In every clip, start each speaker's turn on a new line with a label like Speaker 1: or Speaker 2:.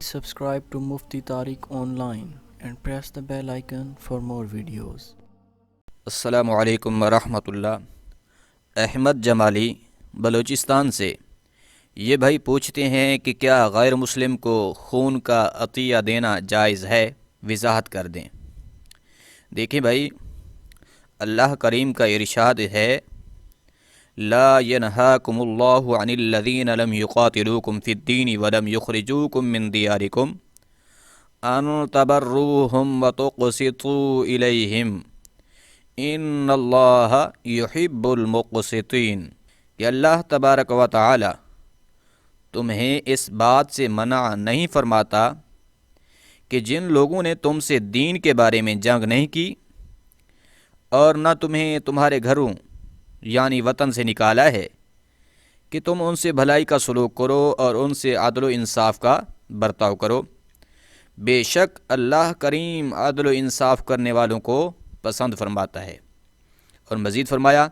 Speaker 1: Subscribe to Mufti Tariq Online and press the bell icon for more videos.
Speaker 2: السلام علیکم ورحمۃ اللہ۔ احمد جمالی بلوچستان سے یہ بھائی پوچھتے ہیں کہ کیا غیر مسلم کو خون کا عطیہ دینا جائز ہے؟ وضاحت کر دیں۔ دیکھیں بھائی، اللہ کریم کا ارشاد ہے، لا ینہاکم اللہ عن الذین لم یقاتلوکم فی الدین ولم یخرجوکم من دیارکم ان تبروہم وتقسطوا الیہم ان اللہ یحب المقسطین، کہ اللہ تبارک و تعالی تمہیں اس بات سے منع نہیں فرماتا کہ جن لوگوں نے تم سے دین کے بارے میں جنگ نہیں کی اور نہ تمہیں تمہارے گھروں یعنی وطن سے نکالا ہے کہ تم ان سے بھلائی کا سلوک کرو اور ان سے عدل و انصاف کا برتاؤ کرو، بے شک اللہ کریم عدل و انصاف کرنے والوں کو پسند فرماتا ہے۔ اور مزید فرمایا،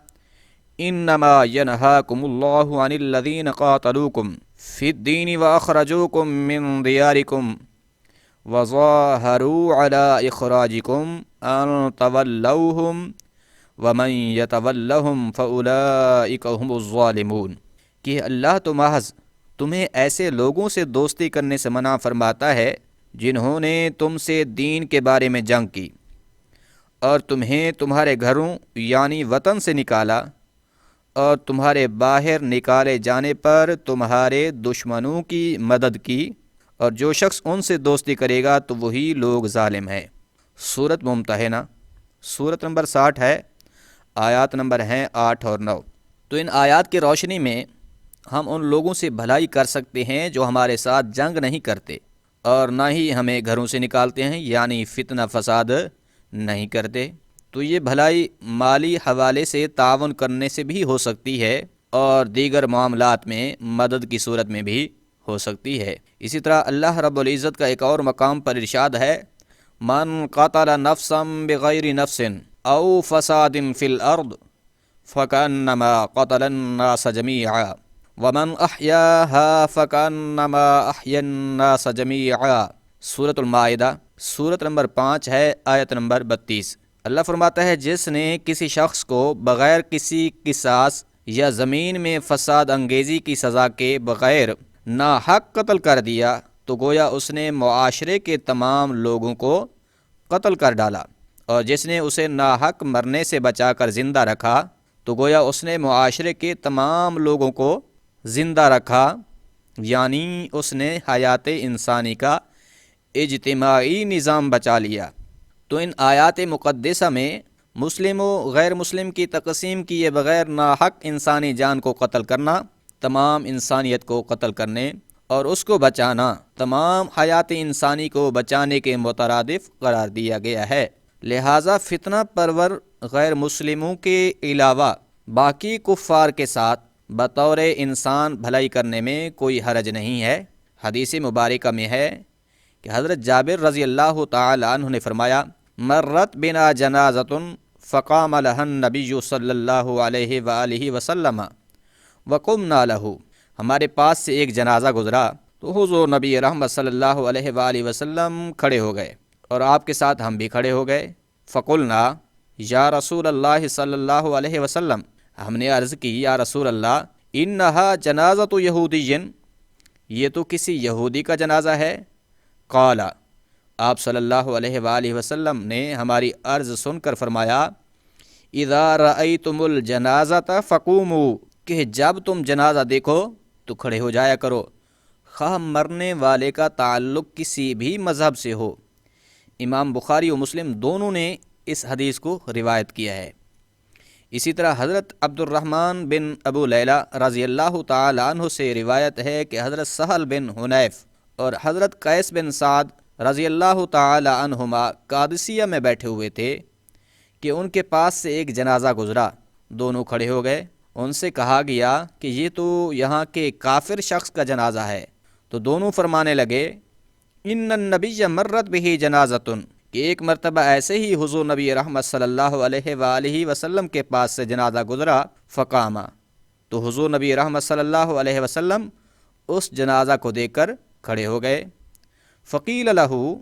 Speaker 2: انما ینہاکم اللہ عن الذین قاتلوکم فی الدین واخرجوکم من دیارکم وظاہروا علی اخراجکم ان تولوہم ومن یتولہم فاولئک هم الظالمون، کہ اللہ تو محض تمہیں ایسے لوگوں سے دوستی کرنے سے منع فرماتا ہے جنہوں نے تم سے دین کے بارے میں جنگ کی اور تمہیں تمہارے گھروں یعنی وطن سے نکالا اور تمہارے باہر نکالے جانے پر تمہارے دشمنوں کی مدد کی، اور جو شخص ان سے دوستی کرے گا تو وہی لوگ ظالم ہیں۔ سورۃ ممتحنہ، سورۃ نمبر 60 ہے، آیات نمبر ہیں 8 اور 9۔ تو ان آیات کی روشنی میں ہم ان لوگوں سے بھلائی کر سکتے ہیں جو ہمارے ساتھ جنگ نہیں کرتے اور نہ ہی ہمیں گھروں سے نکالتے ہیں، یعنی فتنہ فساد نہیں کرتے۔ تو یہ بھلائی مالی حوالے سے تعاون کرنے سے بھی ہو سکتی ہے اور دیگر معاملات میں مدد کی صورت میں بھی ہو سکتی ہے۔ اسی طرح اللہ رب العزت کا ایک اور مقام پر ارشاد ہے، من قتل نفسا بغیر نفس او فساد فی الارض فکأنما قتل الناس جمیعا ومن احیاها فکأنما احیا الناس جمیعا۔ سورۃ المائدہ، سورۃ نمبر 5 ہے، آیت نمبر 32۔ اللہ فرماتا ہے، جس نے کسی شخص کو بغیر کسی قصاص یا زمین میں فساد انگیزی کی سزا کے بغیر ناحق قتل کر دیا تو گویا اس نے معاشرے کے تمام لوگوں کو قتل کر ڈالا، اور جس نے اسے ناحق مرنے سے بچا کر زندہ رکھا تو گویا اس نے معاشرے کے تمام لوگوں کو زندہ رکھا، یعنی اس نے حیات انسانی کا اجتماعی نظام بچا لیا۔ تو ان آیات مقدسہ میں مسلم و غیر مسلم کی تقسیم کیے بغیر ناحق انسانی جان کو قتل کرنا، تمام انسانیت کو قتل کرنے اور اس کو بچانا تمام حیات انسانی کو بچانے کے مترادف قرار دیا گیا ہے۔ لہٰذا فتنہ پرور غیر مسلموں کے علاوہ باقی کفار کے ساتھ بطور انسان بھلائی کرنے میں کوئی حرج نہیں ہے۔ حدیث مبارکہ میں ہے کہ حضرت جابر رضی اللہ تعالی عنہ نے فرمایا، مرت بنا جنازۃ فقام لها النبی صلی اللہ علیہ وآلہ وسلم وقمنا لہ، ہمارے پاس سے ایک جنازہ گزرا تو حضور نبی رحمت صلی اللہ علیہ وآلہ وسلم کھڑے ہو گئے اور آپ کے ساتھ ہم بھی کھڑے ہو گئے۔ فقلنا یا رسول اللہ صلی اللہ علیہ وسلم، ہم نے عرض کی، یا رسول اللہ، انہا جنازۃ یہودی، یہ تو کسی یہودی کا جنازہ ہے۔ قال، آپ صلی اللہ علیہ وآلہ وسلم نے ہماری عرض سن کر فرمایا، اذا رأیتم الجنازۃ فقوموا، کہ جب تم جنازہ دیکھو تو کھڑے ہو جایا کرو، خواہ مرنے والے کا تعلق کسی بھی مذہب سے ہو۔ امام بخاری و مسلم دونوں نے اس حدیث کو روایت کیا ہے۔ اسی طرح حضرت عبد الرحمن بن ابو لیلہ رضی اللہ تعالی عنہ سے روایت ہے کہ حضرت سہل بن حنیف اور حضرت قیس بن سعد رضی اللہ تعالی عنہما قادسیہ میں بیٹھے ہوئے تھے کہ ان کے پاس سے ایک جنازہ گزرا، دونوں کھڑے ہو گئے، ان سے کہا گیا کہ یہ تو یہاں کے کافر شخص کا جنازہ ہے، تو دونوں فرمانے لگے، ان النبی مرت بہ جنازۃ، کہ ایک مرتبہ ایسے ہی حضور نبی رحمت صلی اللہ علیہ وآلہ وسلم کے پاس سے جنازہ گزرا، فقاما، تو حضور نبی رحمت صلی اللہ علیہ وسلم اس جنازہ کو دیکھ کر کھڑے ہو گئے۔ فقیل لہ،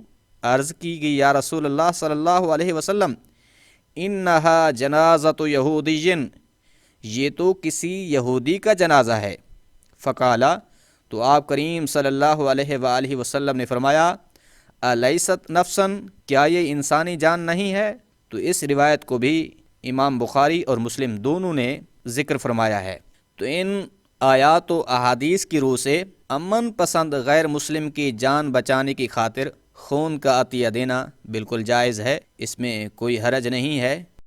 Speaker 2: عرض کی گئی یا رسول اللہ صلی اللہ علیہ وسلم، انہا جنازۃ یہودی، یہ تو کسی یہودی کا جنازہ ہے۔ فقالا، تو آپ کریم صلی اللہ علیہ وآلہ وسلم نے فرمایا، الیست نفسا، کیا یہ انسانی جان نہیں ہے؟ تو اس روایت کو بھی امام بخاری اور مسلم دونوں نے ذکر فرمایا ہے۔ تو ان آیات و احادیث کی روح سے امن پسند غیر مسلم کی جان بچانے کی خاطر خون کا عطیہ دینا بالکل جائز ہے، اس میں کوئی حرج نہیں ہے۔